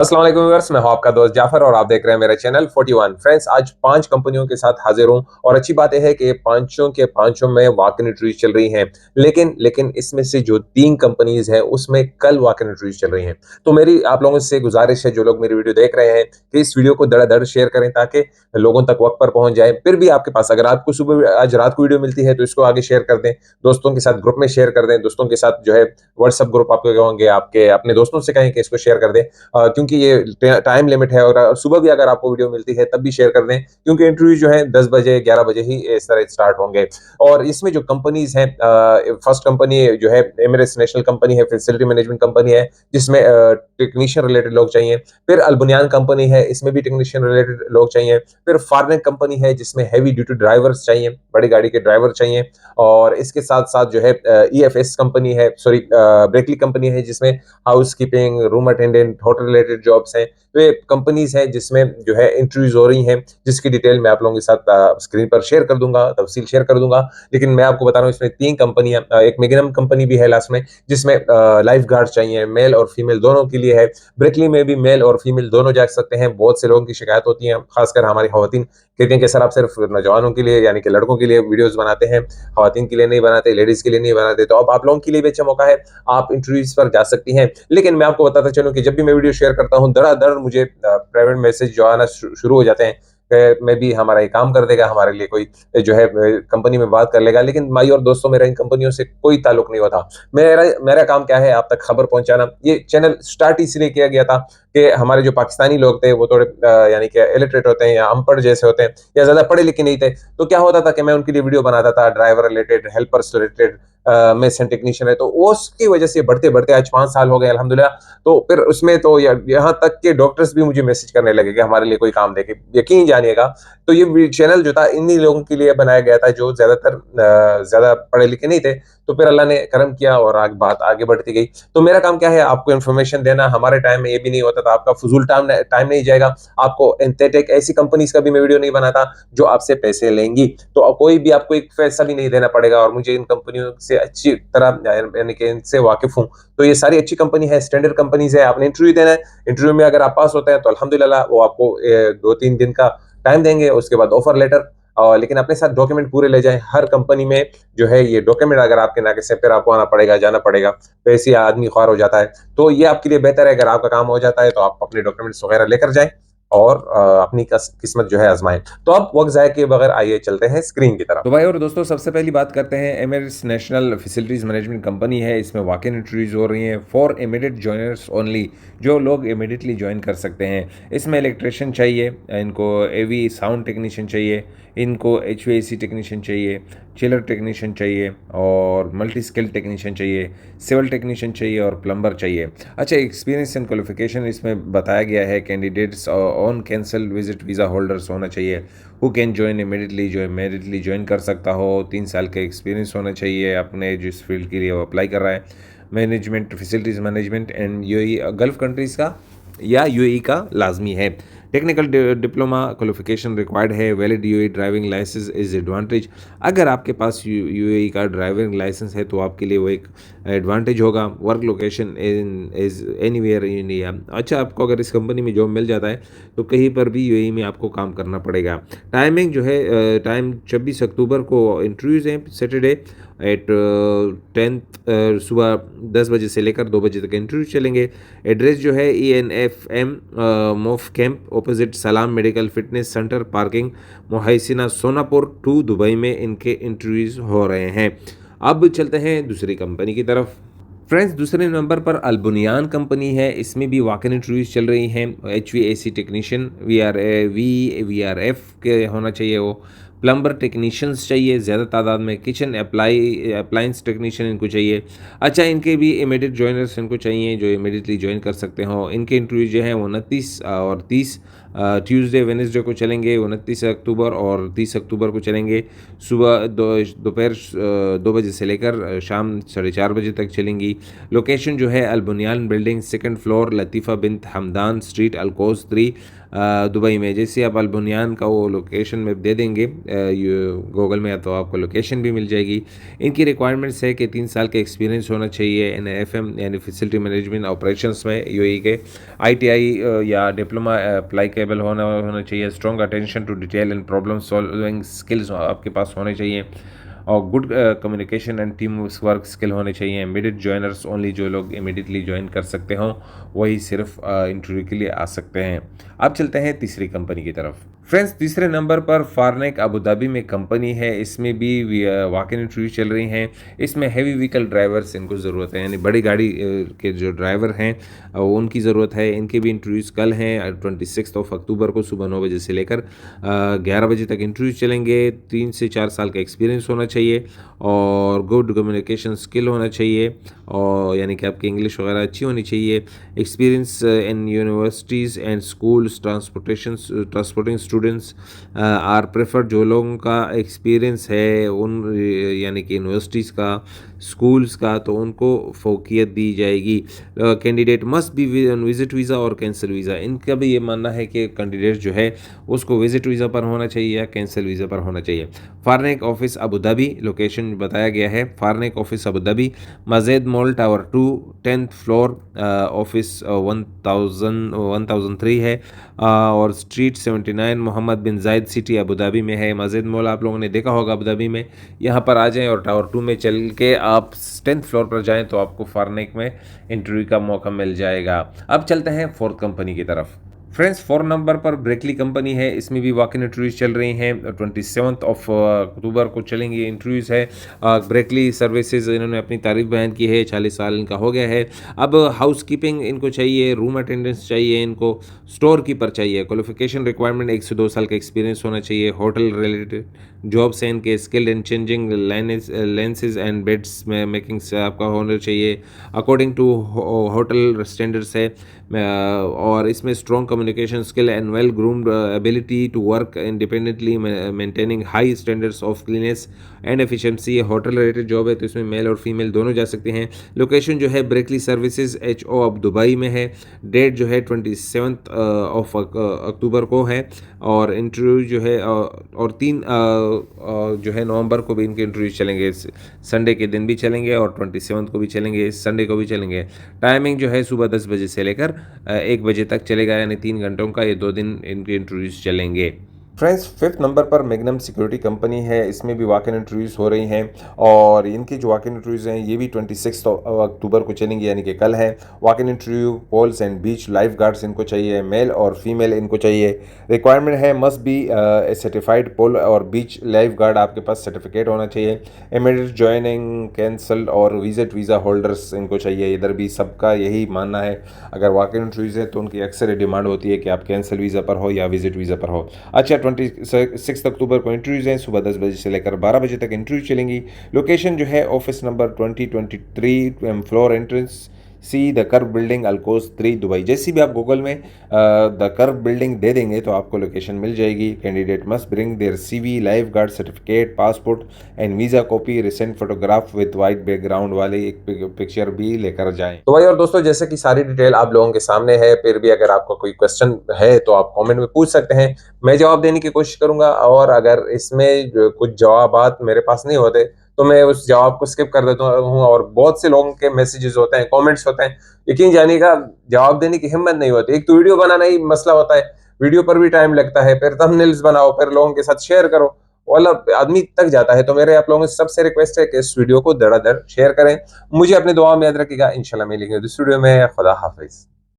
अस्सलाम वालेकुम व्यूअर्स, मैं हूं आपका दोस्त जाफर और आप देख रहे हैं मेरा चैनल 41 फ्रेंड्स। आज 5 कंपनियों के साथ हाजिर हूं और अच्छी बात यह है कि पांचों के पांचों में वॉक इन इंटरव्यूज चल रही हैं। लेकिन इसमें से जो 3 कंपनीज हैं उसमें कल वॉक इन इंटरव्यूज चल रही हैं। तो मेरी आप लोगों से गुजारिश है, जो लोग मेरी वीडियो देख रहे हैं, कि इस वीडियो को धड़ाधड़ शेयर करें ताकि लोगों तक वक्त पर पहुंच जाए। फिर भी आपके पास अगर आपको सुबह आज रात को वीडियो मिलती है तो इसको आगे शेयर कर दें, दोस्तों के साथ ग्रुप में शेयर कर दें, दोस्तों के साथ जो है व्हाट्सएप ग्रुप आपके होंगे, आपके अपने दोस्तों से कहें कि इसको शेयर कर दें। क्योंकि ये टाइम लिमिट है और सुबह भी अगर आपको वीडियो मिलती है तब भी शेयर कर दें, क्योंकि इंटरव्यू जो है 10 बजे 11 बजे ही इस तरह स्टार्ट होंगे। और इसमें जो कंपनीज हैं, फर्स्ट कंपनी जो है एमिरेट्स नेशनल कंपनी है, फैसिलिटी मैनेजमेंट कंपनी है जिसमें टेक्नीशियन रिलेटेड लोग चाहिए। फिर अल्बुनियान कंपनी है, इसमें भी टेक्नीशियन रिलेटेड लोग चाहिए। फिर फार्नेट कंपनी है जिसमें हैवी ड्यूटी ड्राइवर्स चाहिए, बड़ी गाड़ी के ड्राइवर चाहिए। और इसके साथ साथ जो है ईएफएस कंपनी है, सॉरी ब्रेकली कंपनी है जिसमें house keeping, room attendant, hotel related jobs हैं। तो ये कंपनीज हैं जिसमें जो है इंटरव्यूज हो रही हैं, जिसकी डिटेल मैं आप लोगों के साथ स्क्रीन पर शेयर कर दूंगा, तफसील शेयर कर दूंगा। लेकिन मैं आपको बता रहा हूँ, इसमें 3 कंपनियां, एक मिग्नम कंपनी भी है लास्ट में जिसमें लाइफ गार्ड चाहिए, मेल और फीमेल दोनों के लिए है। ब्रेकली में भी मेल और फीमेल दोनों जा सकते हैं। बहुत से लोगों की शिकायत होती है, खासकर हमारी खवातीन कहती हैं कि सर आप सिर्फ नौजवानों के लिए यानी कि लड़कों के लिए वीडियोस बनाते हैं, खवातीन के लिए नहीं बनाते, लेडीज के लिए नहीं बनाते। तो अब आप लोगों के लिए भी अच्छा मौका है, आप इंटरव्यूज पर जा सकती हैं। लेकिन मैं आपको बताता चलूं कि जब भी मैं वीडियो शेयर करता हूं धड़ाधड़ मुझे प्राइवेट मैसेज जो आना शुरू हो जाते हैं कि मैं भी हमारा ये काम कर देगा, हमारे लिए कोई जो है कंपनी में बात कर लेगा। लेकिन भाई और दोस्तों, मेरा इन कंपनियों से कोई ताल्लुक नहीं होता। मेरा मेरा काम क्या है, आप तक खबर पहुंचाना। ये चैनल स्टार्ट इसलिए किया गया था कि हमारे जो पाकिस्तानी लोग थे वो थोड़े यानी कि इलिटरेट होते हैं या अनपढ़ जैसे होते हैं या ज्यादा पढ़े लिखे नहीं थे। तो क्या होता था कि मैं उनके लिए वीडियो बनाता था, driver related, helpers related, mason technician है, तो उसकी वजह से बढ़ते बढ़ते आज 5 साल हो गए अल्हम्दुलिल्लाह। तो फिर उसमें तो यहाँ तक के डॉक्टर्स भी मुझे मैसेज करने लगे कि हमारे लिए कोई काम देखे। यकीन जानिएगा, तो ये चैनल जो था इन्हीं लोगों के लिए बनाया गया था जो ज्यादातर ज्यादा पढ़े लिखे नहीं थे। तो फिर अल्लाह ने करम किया और बात आगे बढ़ती गई। तो मेरा काम क्या है, आपको इन्फॉर्मेशन देना। हमारे टाइम में ये भी नहीं होता था, आपका फजूल टाइम नहीं जाएगा। आपको एंथेटिक ऐसी कंपनीज का भी मैं वीडियो नहीं बनाता जो आपसे पैसे लेंगी। तो कोई भी आपको एक पैसा भी नहीं देना पड़ेगा और मुझे इन कंपनियों से अच्छी तरह यानी कि इनसे वाकिफ हूँ। तो ये सारी अच्छी कंपनी है, स्टैंडर्ड कंपनीज है। आपने इंटरव्यू देना है, इंटरव्यू में अगर आप पास होते हैं तो अल्हम्दुलिल्लाह वो आपको 2-3 दिन का टाइम देंगे, उसके बाद ऑफर लेटर। लेकिन अपने साथ डॉक्यूमेंट पूरे ले जाएं। हर कंपनी में जो है ये डॉक्यूमेंट अगर आपके नाके से, फिर आपको आना पड़ेगा, जाना पड़ेगा, तो ऐसे आदमी ख्वार हो जाता है। तो ये आपके लिए बेहतर है, अगर आपका काम हो जाता है तो आप अपने डॉक्यूमेंट्स वगैरह लेकर जाएं और अपनी किस्मत जो है आजमाएं। तो अब वक्त जाए के बगैर आइए चलते हैं स्क्रीन की तरफ। तो भाई और दोस्तों, सबसे पहली बात करते हैं, Emirates national facilities management company है, इसमें वॉक इन इंटरव्यूज हो रही हैं फॉर इमीडिएट जॉइनर्स ओनली, जो लोग इमीडिएटली ज्वाइन कर सकते हैं। इसमें इलेक्ट्रिशियन चाहिए, इनको एवी साउंड टेक्नीशियन चाहिए, इनको HVAC टेक्नीशियन चाहिए, चिलर टेक्नीशियन चाहिए और मल्टी स्किल टेक्नीशियन चाहिए, सिविल टेक्नीशियन चाहिए और प्लम्बर चाहिए। अच्छा, एक्सपीरियंस एंड क्वालिफिकेशन इसमें बताया गया है, candidates on cancel visit visa holders होना चाहिए, हु कैन ज्वाइन इमीडिएटली, जो इमीडिएटली ज्वाइन कर सकता हो, 3 साल का एक्सपीरियंस होना चाहिए अपने जिस फील्ड के लिए वो अप्लाई कर रहा है। Management, facilities management and UAE Gulf countries का या यूएई का लाजमी है। टेक्निकल डिप्लोमा क्वालिफिकेशन रिक्वायर्ड है। Valid UAE driving licence is advantage. अगर आपके पास यूएई का ड्राइविंग लाइसेंस है तो आपके लिए वो एक एडवांटेज होगा। Work location is anywhere in India. अच्छा, आपको अगर इस कंपनी में जॉब मिल जाता है तो कहीं पर भी यूएई में आपको काम करना पड़ेगा। टाइमिंग जो है, टाइम 26 अक्टूबर को इंटरव्यूज़ हैं, सैटरडे एट 10 सुबह 10 बजे से लेकर 2 बजे तक इंटरव्यू चलेंगे। एड्रेस जो है ENFM मोफ कैंप ऑपोजिट सलाम medical fitness centre, parking Mohsina Sonapur 2 Dubai में इनके इंटरव्यूज़ हो रहे हैं। अब चलते हैं दूसरी कंपनी की तरफ। फ्रेंड्स, दूसरे नंबर पर अल्बुनियान कंपनी है, इसमें भी वॉक इन इंटरव्यूज़ चल रही हैं। HVAC टेक्नीशियन VRF के होना चाहिए, वो प्लम्बर टेक्नीशियंस चाहिए ज़्यादा तादाद में, किचन अप्लाइंस टेक्नीशियन इनको चाहिए। अच्छा, इनके भी इमीडिएट ज्वाइनर्स इनको चाहिए जो इमीडिएटली ज्वाइन कर सकते हो। इनके इंटरव्यू जो हैं 29 और 30 ट्यूसडे वेडनेसडे को चलेंगे, 29 अक्टूबर और 30 अक्टूबर को चलेंगे। सुबह दोपहर 2 बजे से लेकर शाम 4:30 बजे तक चलेंगी। लोकेशन जो है Al Buniyan Building, 2nd floor, Latifa bint Hamdan Street, Al Quoz 3, Dubai में। जैसे आप अल-बुनियान का वो लोकेशन में दे देंगे गूगल में, तो आपको लोकेशन भी मिल जाएगी। इनकी रिक्वायरमेंट्स है कि 3 साल का एक्सपीरियंस होना चाहिए एनएफएम यानी फैसिलिटी मैनेजमेंट ऑपरेशंस में यूएई के। आईटीआई या डिप्लोमा अप्लाइकेबल होना चाहिए। Strong attention to detail and problem solving skills आपके पास होने चाहिए, और good communication and team work skill होने चाहिए। इमीडिएट ज्वाइनर्स ओनली, जो लोग इमीडिएटली ज्वाइन कर सकते हों वही सिर्फ इंटरव्यू के लिए आ सकते हैं। अब चलते हैं तीसरी कंपनी की तरफ। फ्रेंड्स, तीसरे नंबर पर फार्नेक अबू धाबी में कंपनी है। इसमें भी वॉक इन इंटरव्यू चल रही हैं। इसमें हैवी व्हीकल ड्राइवर्स इनको ज़रूरत है, यानी बड़ी गाड़ी के जो ड्राइवर हैं उनकी ज़रूरत है। इनके भी इंटरव्यूज़ कल हैं 26 अक्टूबर को सुबह 9 बजे से लेकर 11 बजे तक इंटरव्यू चलेंगे। 3 से 4 साल का एक्सपीरियंस होना चाहिए और गुड कम्युनिकेशन स्किल होना चाहिए, और यानी कि आपकी इंग्लिश वगैरह अच्छी होनी चाहिए। Experience in universities and schools transporting students are preferred. जो लोगों का एक्सपीरियंस है उन यानी कि यूनिवर्सिटीज़ का, स्कूल्स का, तो उनको फोकियत दी जाएगी। Candidate must be on visit visa और कैंसिल वीज़ा। इनका भी ये मानना है कि कैंडिडेट जो है उसको विजिट वीज़ा पर होना चाहिए या कैंसिल वीज़ा पर होना चाहिए। Farnek office Abu Dhabi, location बताया गया है Farnek office Abu Dhabi, Majed mall tower 2, 10th floor, office 1003 है, और स्ट्रीट 79 मोहम्मद बिन जायद सिटी अबू धाबी में है। मस्जिद मॉल आप लोगों ने देखा होगा अबू धाबी में। यहाँ पर आ जाएं और टावर 2 में चल के आप 10th फ्लोर पर जाएं तो आपको फार्नेक में इंटरव्यू का मौका मिल जाएगा। अब चलते हैं फोर्थ कंपनी की तरफ। फ्रेंड्स, 4 नंबर पर ब्रेकली कंपनी है। इसमें भी वॉक इन इंटरव्यूज चल रही हैं। 27 अक्टूबर को चलेंगी इंटरव्यूज़ है। ब्रेकली सर्विसेज इन्होंने अपनी तारीफ बयान की है। 40 साल इनका हो गया है। अब हाउस कीपिंग इनको चाहिए, रूम अटेंडेंस चाहिए इनको, स्टोर कीपर चाहिए। क्वालिफिकेशन रिक्वायरमेंट 1 से 2 साल का एक्सपीरियंस होना चाहिए। होटल रिलेटेड जॉब्स हैं इनके। Skilled in changing lenses and beds में मेकिंग से आपका होना चाहिए अकॉर्डिंग टू होटल स्टैंडर्ड्स है। और इसमें strong communication skill and well groomed ability to work independently maintaining high standards of cleanness and efficiency. Hotel related job है तो इसमें मेल और फीमेल दोनों जा सकते हैं। लोकेशन जो है ब्रेकली सर्विसेज HO अब दुबई में है। डेट जो है 27 अक्टूबर को है, और इंटरव्यू जो है और 3 जो है नवंबर को भी इनके इंटरव्यू चलेंगे। संडे के दिन भी चलेंगे और 27 को भी चलेंगे, संडे को भी चलेंगे। टाइमिंग जो है सुबह 10 बजे से लेकर 1 बजे तक चलेगा, यानी 3 घंटों का ये 2 दिन इनके इंटरव्यूज़ चलेंगे। फ्रेंड्स, 5th नंबर पर मैग्नम सिक्योरिटी कंपनी है। इसमें भी वॉक इन इंटरव्यूज़ हो रही हैं, और इनकी जो वॉक इन इंटरव्यूज़ हैं ये भी 26 अक्टूबर को चलेंगी, यानी कि कल है। Walk in interview pools and beach lifeguards इनको चाहिए, मेल और फीमेल इनको चाहिए। रिक्वायरमेंट है must be a certified pool और बीच लाइफ गार्ड, आपके पास सर्टिफिकेट होना चाहिए। इमीडिएट ज्वाइनिंग कैंसल और विजिट वीज़ा होल्डर्स इनको चाहिए। इधर भी सबका यही मानना है, अगर वॉक इन इंटरव्यूज़ है तो उनकी अक्सर डिमांड होती है कि आप कैंसिल वीज़ा पर हो या विजिट वीज़ा पर हो। अच्छा, 26 अक्टूबर को इंटरव्यूज़ हैं। सुबह 10 बजे से लेकर 12 बजे तक इंटरव्यू चलेंगी। लोकेशन जो है office number 2023 floor entrance C the Curve building Al Quoz 3 Dubai. जैसी भी आप गूगल में द कर्व बिल्डिंग दे देंगे तो आपको लोकेशन मिल जाएगी। Candidate must bring their CV, life guard certificate, passport and visa copy, recent photograph with white background वाली एक पिक्चर भी लेकर जाएं। तो भाई और दोस्तों, जैसे कि सारी डिटेल आप लोगों के सामने है, फिर भी अगर आपका कोई क्वेश्चन है तो आप कमेंट में पूछ सकते हैं, मैं जवाब देने की कोशिश करूंगा। और अगर इसमें जो कुछ जवाबात मेरे पास नहीं होते तो मैं उस जवाब को स्किप कर देता हूँ। और बहुत से लोगों के मैसेजेस होते हैं, कमेंट्स होते हैं, यकीन जानिएगा जवाब देने की हिम्मत नहीं होती। एक तो वीडियो बनाना ही मसला होता है, वीडियो पर भी टाइम लगता है, फिर थंबनेल्स बनाओ, फिर लोगों के साथ शेयर करो, मतलब आदमी तक जाता है। तो मेरे आप लोगों से सबसे रिक्वेस्ट है कि इस वीडियो को धड़ाधड़ शेयर करें। मुझे अपनी दुआ में याद रखिएगा। इंशाल्लाह मिलेंगे इस वीडियो में। खुदा हाफिज।